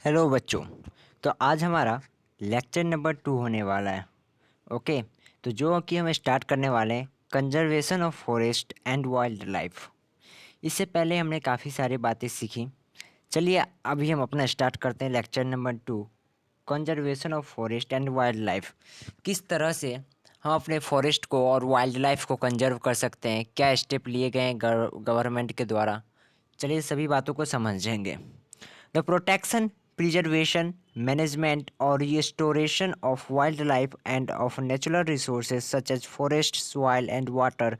Hello बच्चों। तो आज हमारा लेक्चर नंबर 2 होने वाला है। ओके। तो जो कि हम स्टार्ट करने वाले हैं conservation of forest and wild life. इससे पहले हमने काफ़ी सारी बातें सीखी। चलिए अभी हम अपना स्टार्ट करते हैं lecture number 2, conservation of forest and wild life. किस तरह से हम अपने फॉरेस्ट को और वाइल्ड लाइफ को कंजर्व कर सकते हैं, क्या स्टेप लिए गए हैं गवर्नमेंट के द्वारा। चलिए सभी बातों को समझेंगे। The protection, preservation, management, or restoration of wildlife and of natural resources such as forests, soil, and water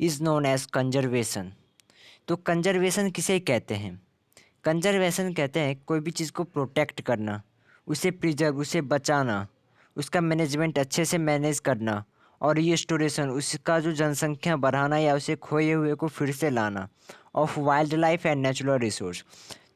is known as conservation. तो कंजर्वेशन किसे कहते हैं? कंजर्वेशन कहते हैं कोई भी चीज़ को प्रोटेक्ट करना, उसे प्रिजर्व, उसे बचाना, उसका मैनेजमेंट अच्छे से मैनेज करना, और रिस्टोरेशन, उसका जो जनसंख्या बढ़ाना या उसे खोए हुए को फिर से लाना, of wild life and natural resource.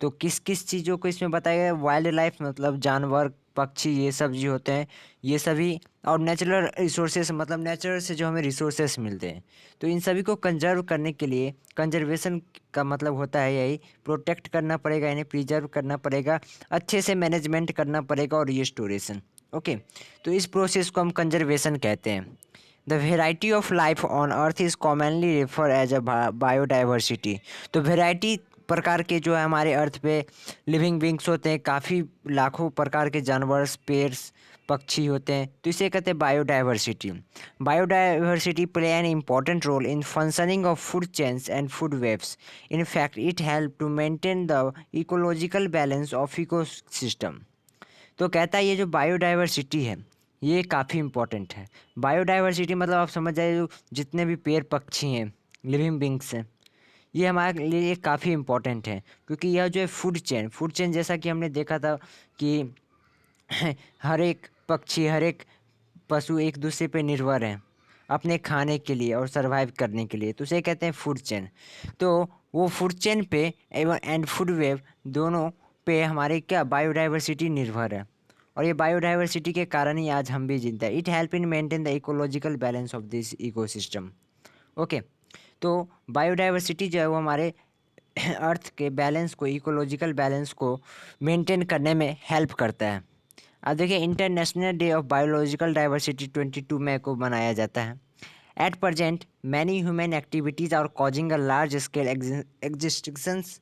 तो किस किस चीज़ों को इसमें बताया गया है? वाइल्ड लाइफ मतलब जानवर, पक्षी, ये सब जो होते हैं ये सभी, और नेचुरल रिसोर्सेस मतलब नेचर से जो हमें रिसोर्सेस मिलते हैं। तो इन सभी को कंजर्व करने के लिए कंजर्वेशन का मतलब होता है यही, प्रोटेक्ट करना पड़ेगा, इन्हें प्रिजर्व करना पड़ेगा, अच्छे से मैनेजमेंट करना पड़ेगा, और रिस्टोरेशन। ओके। तो इस प्रोसेस को हम कंजर्वेशन कहते हैं। The variety of life on earth is commonly refer as a biodiversity. तो वेराइटी प्रकार के जो है हमारे अर्थ पे लिविंग बींग्स होते हैं, काफ़ी लाखों प्रकार के जानवर, पेड़्स, पक्षी होते हैं, तो इसे कहते हैं biodiversity. Biodiversity play an important role in functioning of food chains and food webs. In fact it help to maintain the ecological balance of ecosystem. तो कहता है ये जो बायोडाइवर्सिटी है ये काफ़ी इम्पोर्टेंट है। बायोडाइवर्सिटी मतलब आप समझ जाइए, जो जितने भी पेड़ पक्षी हैं, लिविंग बींग्स हैं, ये हमारे लिए काफ़ी इम्पोर्टेंट है, क्योंकि यह जो है फूड चेन जैसा कि हमने देखा था कि हर एक पक्षी, हर एक पशु एक दूसरे पे निर्भर हैं अपने खाने के लिए और सरवाइव करने के लिए, तो उसे कहते हैं फूड चेन। तो वो फूड चेन पे एवं एंड फूड वेव दोनों पे हमारे क्या बायोडाइवर्सिटी निर्भर है, और ये बायोडाइवर्सिटी के कारण ही आज हम भी जिंदा है। It help in maintain the ecological balance of this ecosystem. Okay. तो बायोडाइवर्सिटी जो है वो हमारे अर्थ के बैलेंस को, इकोलॉजिकल बैलेंस को मेंटेन करने में हेल्प करता है। अब देखिए international day of biological diversity 22 मई को मनाया जाता है। At present many human activities are causing a large scale extinctions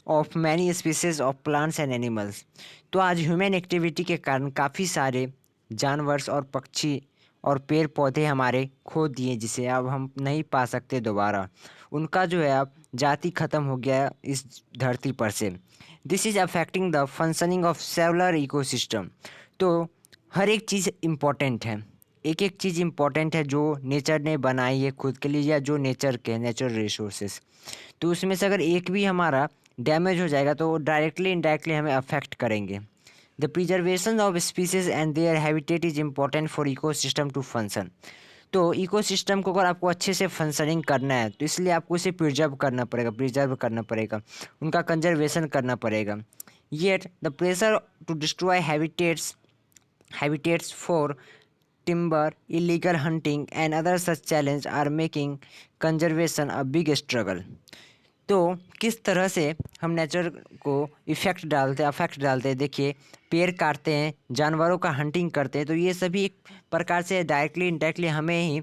of many species of plants and animals. तो आज ह्यूमन एक्टिविटी के कारण काफ़ी सारे जानवर और पक्षी और पेड़ पौधे हमारे खो दिए, जिसे अब हम नहीं पा सकते दोबारा। उनका जो है अब जाति ख़त्म हो गया इस धरती पर से। This is affecting the functioning of cellular ecosystem. तो हर एक चीज़ इम्पोर्टेंट है, एक एक चीज़ इम्पोर्टेंट है जो नेचर ने बनाई है खुद के लिए, या जो नेचर के नेचुरल रिसोर्सेज। तो उसमें से अगर एक भी हमारा डैमेज हो जाएगा तो डायरेक्टली इनडायरेक्टली हमें अफेक्ट करेंगे। The preservation of species and their habitat is important for ecosystem to function. तो इकोसिस्टम को अगर आपको अच्छे से फंक्शनिंग करना है तो इसलिए आपको इसे प्रिजर्व करना पड़ेगा, उनका कंजर्वेशन करना पड़ेगा। Yet the pressure to destroy habitats for timber, illegal hunting and other such challenge are making conservation a big struggle। तो किस तरह से हम नेचर को अफेक्ट डालते हैं, देखिए पेड़ काटते हैं, जानवरों का हंटिंग करते हैं, तो ये सभी एक प्रकार से डायरेक्टली इनडायरेक्टली हमें ही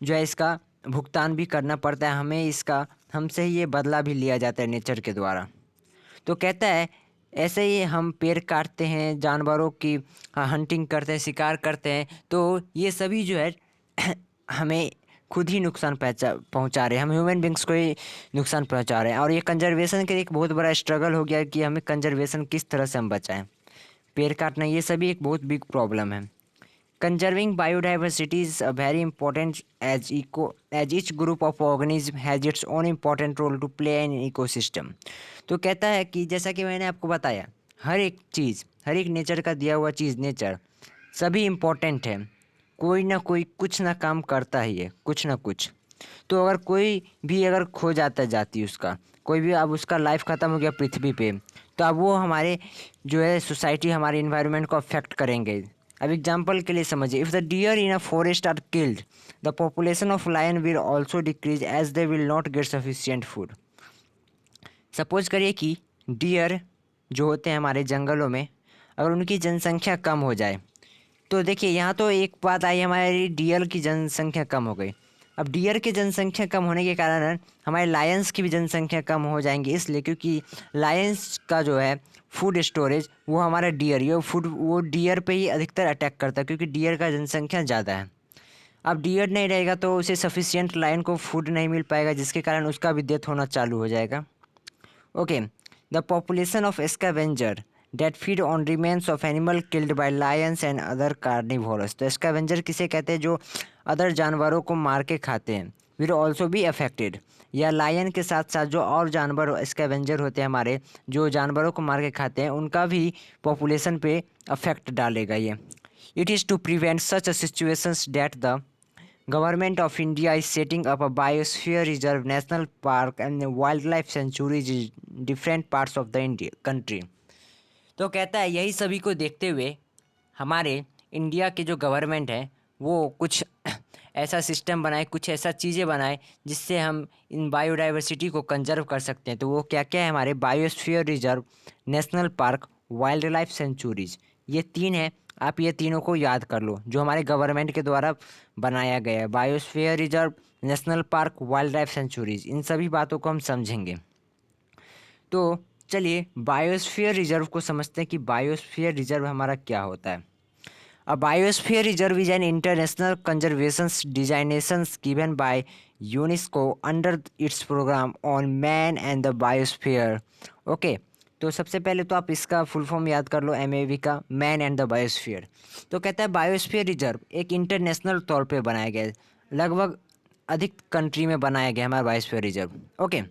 जो है इसका भुगतान भी करना पड़ता है, हमें इसका, हमसे ही ये बदला भी लिया जाता है नेचर के द्वारा। तो कहता है ऐसे ही हम पेड़ काटते हैं, जानवरों की हंटिंग करते हैं, शिकार करते हैं, तो ये सभी जो है हमें खुद ही नुकसान पहुंचा रहे हैं, हम ह्यूमन बींग्स को ही नुकसान पहुंचा रहे हैं। और ये कंजर्वेशन के लिए एक बहुत बड़ा स्ट्रगल हो गया कि हमें कंजर्वेशन किस तरह से हम बचाएं। पेड़ काटना ये सभी एक बहुत बिग प्रॉब्लम है। Conserving biodiversity is very important as each group of organism has its own important role to play in ecosystem। तो कहता है कि जैसा कि मैंने आपको बताया, हर एक चीज़, हर एक नेचर का दिया हुआ चीज़, नेचर सभी इम्पोर्टेंट है, कोई ना कोई कुछ ना काम करता ही है, कुछ ना कुछ। तो अगर कोई भी अगर खो जाता है जाति उसका, कोई भी अब उसका लाइफ ख़त्म हो गया पृथ्वी पे, तो अब वो हमारे जो है सोसाइटी, हमारे इन्वायरमेंट को अफेक्ट करेंगे। अब एग्जाम्पल के लिए समझिए, if the deer in a forest are killed, the population of lion will also decrease as they will not get sufficient food. Suppose करिए कि डियर जो होते हैं हमारे जंगलों में, अगर उनकी जनसंख्या कम हो जाए, तो देखिए यहाँ तो एक बात आई, हमारी डियर की जनसंख्या कम हो गई। अब डियर की जनसंख्या कम होने के कारण हमारे लायंस की भी जनसंख्या कम हो जाएंगी, इसलिए क्योंकि लायंस का जो है फूड स्टोरेज वो हमारा डियर, ये फूड वो डियर पे ही अधिकतर अटैक करता है, क्योंकि डियर का जनसंख्या ज़्यादा है। अब डियर नहीं रहेगा तो उसे सफिशियंट लायन को फूड नहीं मिल पाएगा, जिसके कारण उसका भी डेथ होना चालू हो जाएगा। Okay, the population of scavenger that feed on remains of animal killed by lions and other carnivores. तो scavenger किसे कहते हैं, जो अदर जानवरों को मार के खाते हैं, will also be affected। या लायन के साथ साथ जो और जानवर स्कैवेंजर होते हैं हमारे, जो जानवरों को मार के खाते हैं, उनका भी पॉपुलेशन पे अफेक्ट डालेगा ये। It is to prevent such situations that the Government of India is setting up a biosphere reserve, national park and wildlife sanctuaries in different parts of the India country। तो कहता है यही सभी को देखते हुए हमारे इंडिया के जो गवर्नमेंट है वो कुछ ऐसा सिस्टम बनाए, कुछ ऐसा चीज़ें बनाए जिससे हम इन बायोडाइवर्सिटी को कंजर्व कर सकते हैं। तो वो क्या क्या है, हमारे biosphere reserve, national park, wild life centuries, ये तीन है। आप ये तीनों को याद कर लो जो हमारे गवर्नमेंट के द्वारा बनाया गया है, biosphere reserve, national park, wild life sanctuaries, इन सभी बातों को हम समझेंगे। तो चलिए बायोस्फीयर रिजर्व को समझते हैं कि बायोस्फीयर रिजर्व हमारा क्या होता है। A biosphere reserve is an international conservation designation given by UNESCO under its program on man and the biosphere। Okay, तो सबसे पहले तो आप इसका फुल फॉर्म याद कर लो, MAB का, मैन एंड द बायोस्फीयर। तो कहता है बायोस्फीयर रिजर्व एक इंटरनेशनल तौर पे बनाया गया है, लगभग अधिक कंट्री में बनाया गया हमारा बायोस्फीयर रिजर्व। ओके,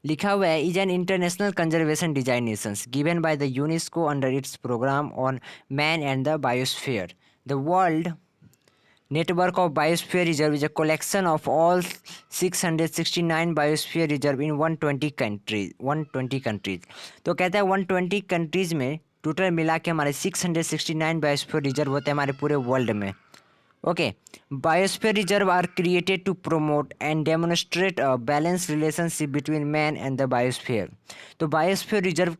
लिखा हुआ है is an international conservation designations given by the UNESCO under its programme on man and the biosphere. The world network of biosphere reserve is a collection of all 669 biosphere reserve in 120 countries। तो कहता है 120 countries में total मिला के हमारे 669 biosphere reserve होते हैं हमारे पूरे वर्ल्ड में। Okay, biosphere reserve are created to promote and demonstrate a balanced relationship between man and the biosphere। तो बायोस्फीयर रिजर्व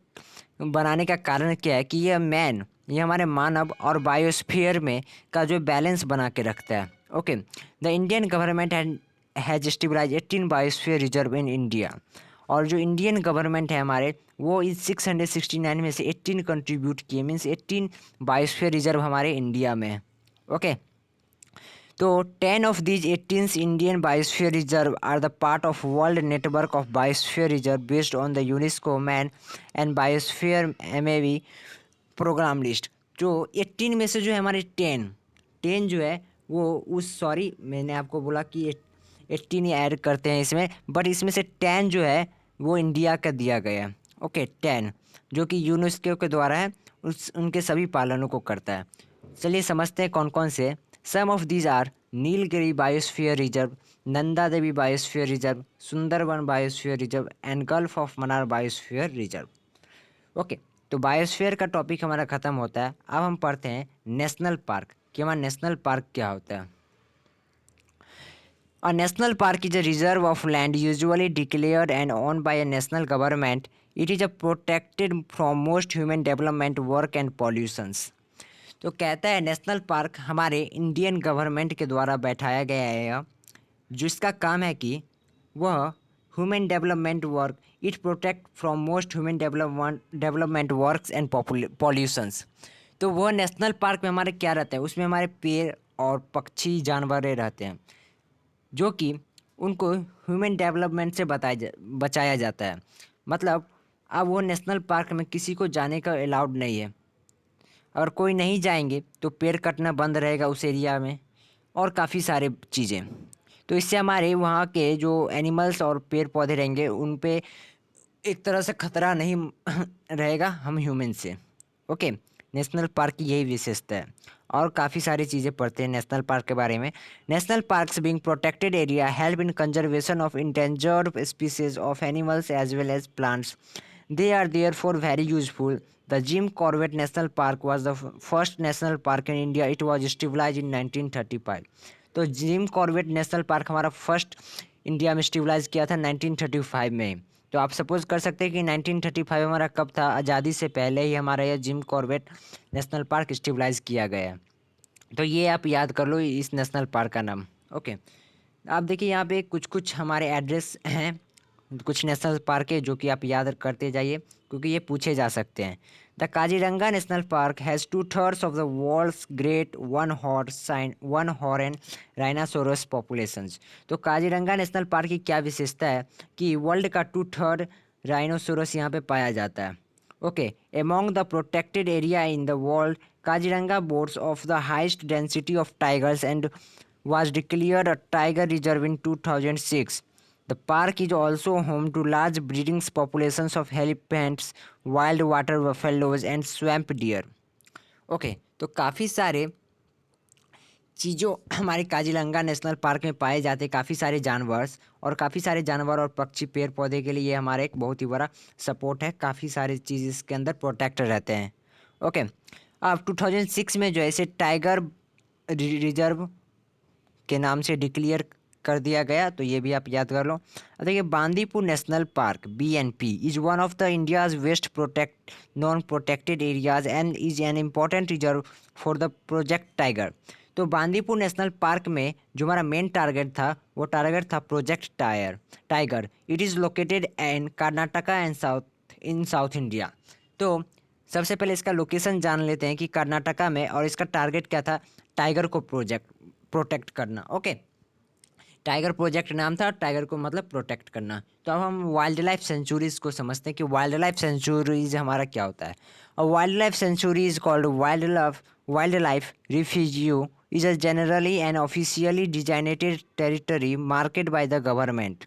बनाने का कारण क्या है कि ये हमारे मानव और बायोस्फीयर में का जो बैलेंस बना के रखता है। Okay, the Indian government has stabilize 18 biosphere reserve in India. और जो इंडियन गवर्नमेंट है हमारे, वो इस 669 में से 18 कंट्रीब्यूट किए, मीन्स 18 बायोस्फीयर रिजर्व हमारे इंडिया में है। ओके, तो 10 of these 18 Indian biosphere reserve are the part of world network of biosphere reserve based on the UNESCO man and biosphere MAB programme list. जो 18 में से जो है हमारे 10 जो है वो सॉरी मैंने आपको बोला कि 18 ही ऐड करते हैं इसमें, बट इसमें से 10 जो है वो इंडिया का दिया गया है। ओके, 10 जो कि यूनेस्को के द्वारा है, उनके सभी पालनों को करता है। चलिए समझते हैं कौन कौन से। Some of these are Nilgiri biosphere reserve, Nanda Devi biosphere reserve, Sundarban biosphere reserve and Gulf of Mannar biosphere reserve. Okay, तो बायोस्फीयर का टॉपिक हमारा ख़त्म होता है। अब हम पढ़ते हैं नेशनल पार्क कि हमारा नेशनल पार्क क्या होता है। A national park is a reserve of land usually declared and owned by a national government. It is a protected from most human development work and pollutions। तो कहता है national park हमारे Indian government के द्वारा बैठाया गया है, जिसका काम है कि वह human development work, it protect from most human development works and pollutions. तो वह नेशनल पार्क में हमारे क्या रहता है, उसमें हमारे पेड़ और पक्षी जानवर रहते हैं जो कि उनको ह्यूमन डेवलपमेंट से बचाया जाता है। मतलब अब वो नेशनल पार्क में किसी को जाने का अलाउड नहीं है, अगर कोई नहीं जाएंगे तो पेड़ कटना बंद रहेगा उस एरिया में और काफ़ी सारे चीज़ें। तो इससे हमारे वहाँ के जो एनिमल्स और पेड़ पौधे रहेंगे उन पे एक तरह से खतरा नहीं रहेगा हम ह्यूमन से। ओके, नेशनल पार्क की यही विशेषता है। और काफ़ी सारी चीज़ें पढ़ते हैं नेशनल पार्क के बारे में। National parks being protected area help in conservation of endangered species of animals as well as plants. They are therefore very useful। The Jim Corbett National Park was the first national park in India। It was established in 1935। तो gym Corbett national park हमारा first India में stabilise किया था 1935 में। तो आप suppose कर सकते हैं कि 1935 हमारा कब था, आज़ादी से पहले ही हमारा यह Jim Corbett national park stabilize किया गया है। तो ये आप याद कर लो इस नेशनल पार्क का नाम। ओके, आप देखिए यहाँ पे कुछ कुछ हमारे एड्रेस हैं, कुछ नेशनल पार्क है जो कि आप याद करते जाइए क्योंकि ये पूछे जा सकते हैं। The Kaziranga national park has 2/3 of the world's great one horn rhinoceros populations. तो काजीरंगा नेशनल पार्क की क्या विशेषता है कि वर्ल्ड का 2/3 राइनोसोरस यहाँ पे पाया जाता है। Okay, among the protected area in the world, Kaziranga boasts of the highest density of tigers and was declared a tiger reserve in 2006. The park is also home to large breeding populations of elephants, wild water buffaloes and swamp deer. Okay, तो काफ़ी सारे चीज़ों हमारे Kaziranga national park में पाए जाते हैं, काफ़ी सारे जानवर, और काफ़ी सारे जानवर और पक्षी पेड़ पौधे के लिए ये हमारा एक बहुत ही बड़ा सपोर्ट है। काफ़ी सारे चीज़ इसके अंदर प्रोटेक्ट रहते हैं। ओके, अब 2006 में जो है इसे टाइगर रिजर्व के नाम से डिक्लेयर कर दिया गया, तो ये भी आप याद कर लो। देखिए Bandipur national park BNP is one of the India's best protect non protected areas and is an important reserve for the project tiger. तो बांदीपुर नेशनल पार्क में जो हमारा मेन टारगेट था वो टारगेट था project tiger. It is located in Karnataka and south India. तो सबसे पहले इसका लोकेशन जान लेते हैं कि कर्नाटका में, और इसका टारगेट क्या था, टाइगर को प्रोटेक्ट करना। ओके, टाइगर प्रोजेक्ट नाम था, टाइगर को मतलब प्रोटेक्ट करना। तो अब हम वाइल्ड लाइफ सेंचुरीज़ को समझते हैं कि वाइल्ड लाइफ सेंचुरीज हमारा क्या होता है। और wild life sanctuary is called wild life refugio is a generally and officially designated territory marked by the government.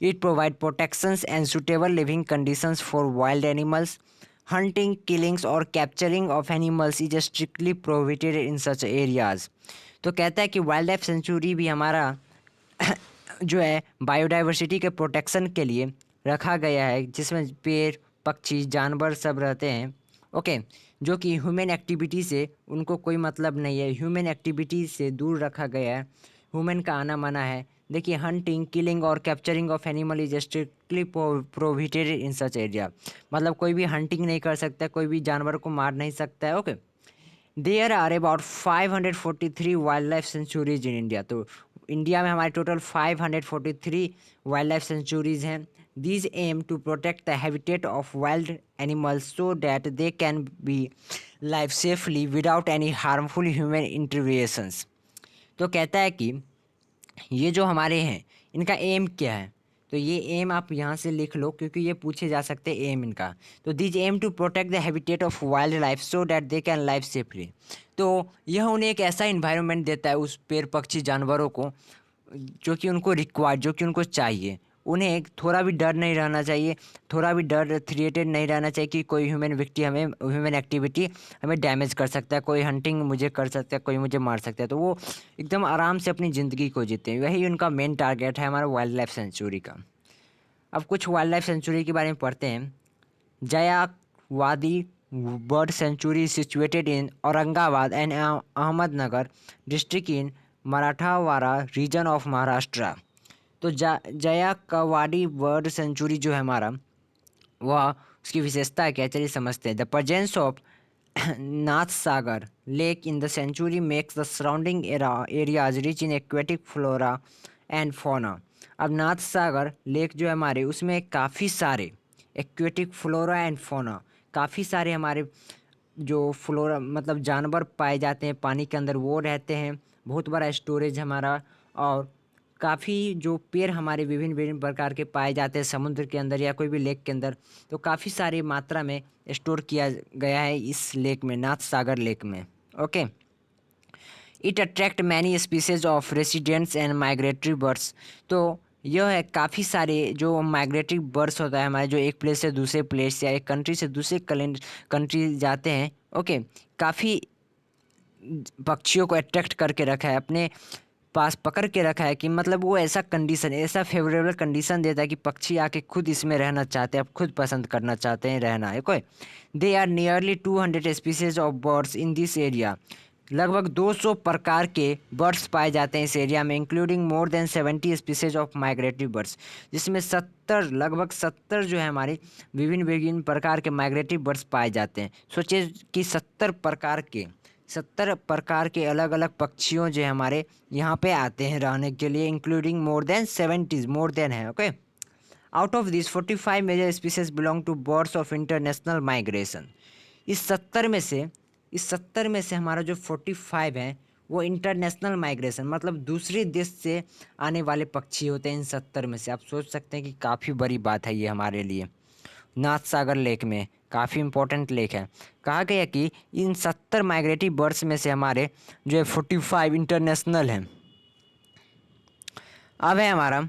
It provides protections and suitable living conditions for wild animals. Hunting, killings or capturing of animals is strictly prohibited in such areas. तो कहता है कि wild life century भी हमारा जो है biodiversity के protection के लिए रखा गया है, जिसमें पेड़ पक्षी जानवर सब रहते हैं। ओके, जो कि ह्यूमन एक्टिविटी से उनको कोई मतलब नहीं है, ह्यूमन एक्टिविटी से दूर रखा गया है, ह्यूमन का आना मना है। देखिए हंटिंग, किलिंग और capturing of animal is strictly prohibited in such area. मतलब कोई भी हंटिंग नहीं कर सकता, कोई भी जानवर को मार नहीं सकता है। Okay, there are about 543 wild life sanctuaries in India. तो इंडिया में हमारे टोटल 543 वाइल्ड लाइफ सेंचुरीज हैं। These aim to protect the habitat of wild animals so that they can be live safely without any harmful human interventions. तो कहता है कि ये जो हमारे हैं इनका एम क्या है, तो ये एम आप यहाँ से लिख लो क्योंकि ये पूछे जा सकते हैं एम इनका। तो this aim to protect the habitat of wild life so that they can live safely. तो यह उन्हें एक ऐसा इन्वायरमेंट देता है उस पेड़ पक्षी जानवरों को जो कि उनको जो कि उनको चाहिए। उन्हें थोड़ा भी डर नहीं रहना चाहिए, थोड़ा भी डर क्रिएटेड नहीं रहना चाहिए कि कोई ह्यूमन एक्टिविटी हमें डैमेज कर सकता है, कोई हंटिंग मुझे कर सकता है, कोई मुझे मार सकता है। तो वो एकदम आराम से अपनी ज़िंदगी को जीते हैं, वही उनका मेन टारगेट है हमारा वाइल्ड लाइफ सेंचुरी का। अब कुछ वाइल्ड लाइफ सेंचुरी के बारे में पढ़ते हैं। Jayakwadi bird sanctuary situated in Aurangabad and Ahmednagar district in Marathwada region of Maharashtra. तो जयावादी बर्ड सेंचुरी जो है हमारा, वह उसकी विशेषता क्या है, चलिए समझते हैं। The presence of Nath Sagar lake in the sanctuary makes the surrounding areas rich in aquatic flora and fauna. अब नाथ सागर लेक जो है हमारे, उसमें काफ़ी सारे एक्वेटिक फ्लोरा एंड फौना, काफ़ी सारे हमारे जो फ्लोरा मतलब जानवर पाए जाते हैं पानी के अंदर, वो रहते हैं। बहुत बड़ा स्टोरेज हमारा, और काफ़ी जो पेड़ हमारे विभिन्न विभिन्न प्रकार के पाए जाते हैं समुद्र के अंदर या कोई भी लेक के अंदर, तो काफ़ी सारी मात्रा में स्टोर किया गया है इस लेक में, नाथ सागर लेक में। Okay, it attract many species of residents and migratory birds. तो यह है काफ़ी सारे जो माइग्रेटरी बर्ड्स होता है हमारे, जो एक प्लेस से दूसरे प्लेस या एक कंट्री से दूसरे कंट्री जाते हैं। ओके, काफ़ी पक्षियों को अट्रैक्ट करके रखा है, अपने पास पकड़ के रखा है कि मतलब वो ऐसा कंडीशन, ऐसा फेवरेबल कंडीशन देता है कि पक्षी आके खुद इसमें रहना चाहते हैं, अब खुद पसंद करना चाहते हैं रहना है। कोई they are nearly 200 species of birds in this area. लगभग 200 प्रकार के बर्ड्स पाए जाते हैं इस एरिया में, including more than 70 species of migratory birds, जिसमें 70 लगभग 70 जो है हमारे विभिन्न विभिन्न प्रकार के माइग्रेटरी बर्ड्स पाए जाते हैं। सोचिए कि 70 प्रकार के अलग अलग पक्षियों जो है हमारे यहाँ पे आते हैं रहने के लिए, including more than 70, more than है। Okay, out of this 45 major species belong to birds of international migration. इस 70 में से हमारा जो 45 है वो इंटरनेशनल माइग्रेशन मतलब दूसरे देश से आने वाले पक्षी होते हैं इन 70 में से। आप सोच सकते हैं कि काफ़ी बड़ी बात है ये हमारे लिए। नाथ सागर लेक में काफ़ी इम्पोर्टेंट लेक है। कहा गया कि इन 70 माइग्रेटरी बर्ड्स में से हमारे जो है 45 इंटरनेशनल हैं। अब है हमारा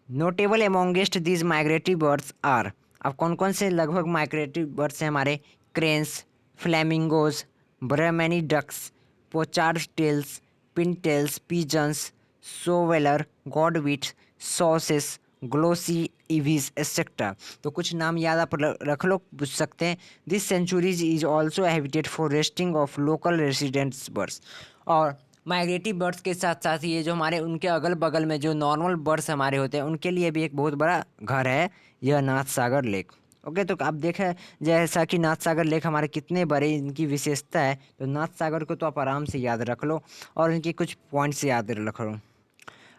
notable amongst these migratory birds are. अब कौन कौन से लगभग माइग्रेटरी बर्ड्स हैं हमारे? Cranes, flamingos, Brahminy ducks, pochard teals, pintails, pigeons, shoveler, godwits, sauces, glossy ibises et cetera. तो कुछ नाम याद आप रख लो, पूछ सकते हैं। This sanctuaries is also habitat for resting of local residents birds. और माइग्रेटरी बर्ड्स के साथ साथ ये जो हमारे उनके अगल बगल में जो नॉर्मल बर्ड्स हमारे होते हैं उनके लिए भी एक बहुत बड़ा घर है यह नाथ सागर लेक। ओके, तो आप देखें जैसा कि नाथ सागर लेक हमारे कितने बड़े इनकी विशेषता है, तो नाथ सागर को तो आप आराम से याद रख लो और इनके कुछ पॉइंट्स याद रख लो।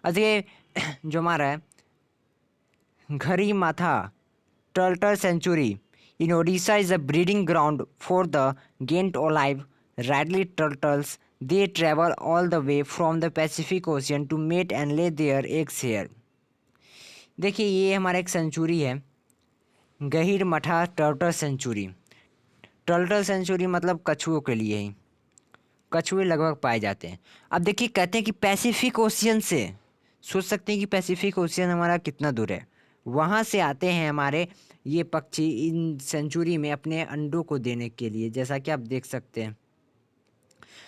अच्छा, जो हमारा है Gahirmatha turtle sanctuary in Odisha is a breeding ground for the giant olive ridley turtles. They travel all the way from the Pacific Ocean to mate and lay their eggs here। देखिए ये हमारा एक सेंचुरी है, गहीर मठा turtle century. Turtle century मतलब कछुओं के लिए ही, कछुए लगभग पाए जाते हैं। अब देखिए कहते हैं कि पैसिफिक ओशियन से, सोच सकते हैं कि पैसिफिक ओशियन हमारा कितना दूर है, वहाँ से आते हैं हमारे ये पक्षी इन सेंचुरी में अपने अंडों को देने के लिए, जैसा कि आप देख सकते हैं।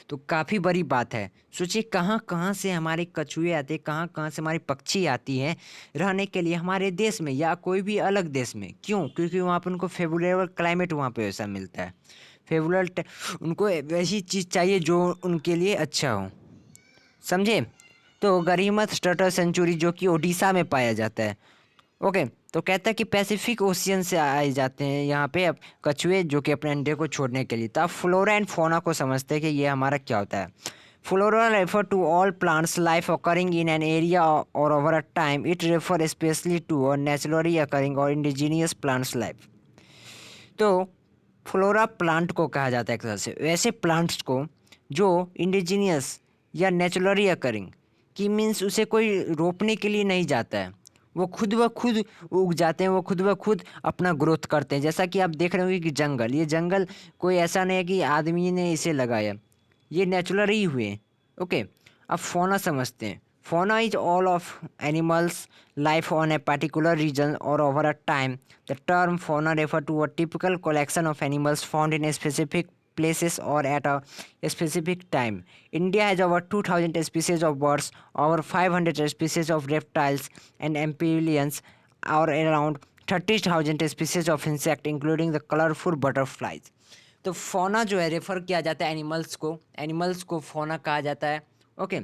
तो काफ़ी बड़ी बात है। सोचिए कहाँ कहाँ से हमारे कछुए आते हैं, कहाँ कहाँ से हमारी पक्षी आती हैं रहने के लिए हमारे देश में या कोई भी अलग देश में। क्यों? क्योंकि वहाँ पर उनको फेवरेबल क्लाइमेट वहाँ पे वैसा मिलता है, फेवरेबल उनको वैसी चीज़ चाहिए जो उनके लिए अच्छा हो, समझे? तो गरीमथ टर्टल सेंचुरी जो कि ओडिशा में पाया जाता है। ओके, तो कहता है कि पैसिफिक ओशियन से आए जाते हैं यहाँ पे अब कछुए जो कि अपने अंडे को छोड़ने के लिए। तो आप फ्लोरा एंड फौना को समझते हैं कि ये हमारा क्या होता है। Flora refer to all plants life occurring in an area or over a time. It refer specially to a naturally occurring or indigenous plants life. तो फ्लोरा प्लांट को कहा जाता है एक तरह से वैसे प्लांट्स को जो इंडिजीनियस या नेचुरली occurring की मीन्स उसे कोई रोपने के लिए नहीं जाता है, वो खुद ब खुद उग जाते हैं, वो खुद ब खुद अपना ग्रोथ करते हैं। जैसा कि आप देख रहे होंगे कि जंगल, ये जंगल कोई ऐसा नहीं है कि आदमी ने इसे लगाया, ये नेचुरल ही हुए। ओके, अब फौना समझते हैं। Fauna is all of animals life on a particular region or over a time. The term fauna refer to a typical collection of animals found in a specific places or at a specific time. India has over 2,000 species of birds, over 500 species of reptiles and amphibians, or around 30,000 species of insects, including the colorful butterflies. तो fauna जो है refer किया जाता है animals को fauna कहा जाता है। ओके,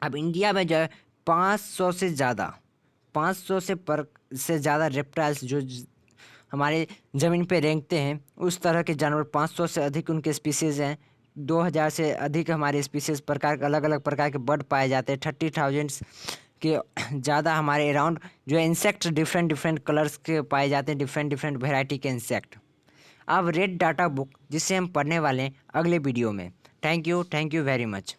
अब इंडिया में जो है 500 से ज़्यादा 500 से ज़्यादा रेप्टाइल्स जो हमारे ज़मीन पे रेंगते हैं उस तरह के जानवर 500 से अधिक उनके स्पीसीज़ हैं। 2000 से अधिक हमारे स्पीसीज़ प्रकार अलग अलग प्रकार के बर्ड पाए जाते हैं। 30,000 के ज़्यादा हमारे अराउंड जो है इंसेक्ट डिफरेंट कलर्स के पाए जाते हैं, डिफरेंट वेराइटी के इंसेक्ट। अब रेड डाटा बुक जिससे हम पढ़ने वाले हैं अगले वीडियो में। Thank you very much.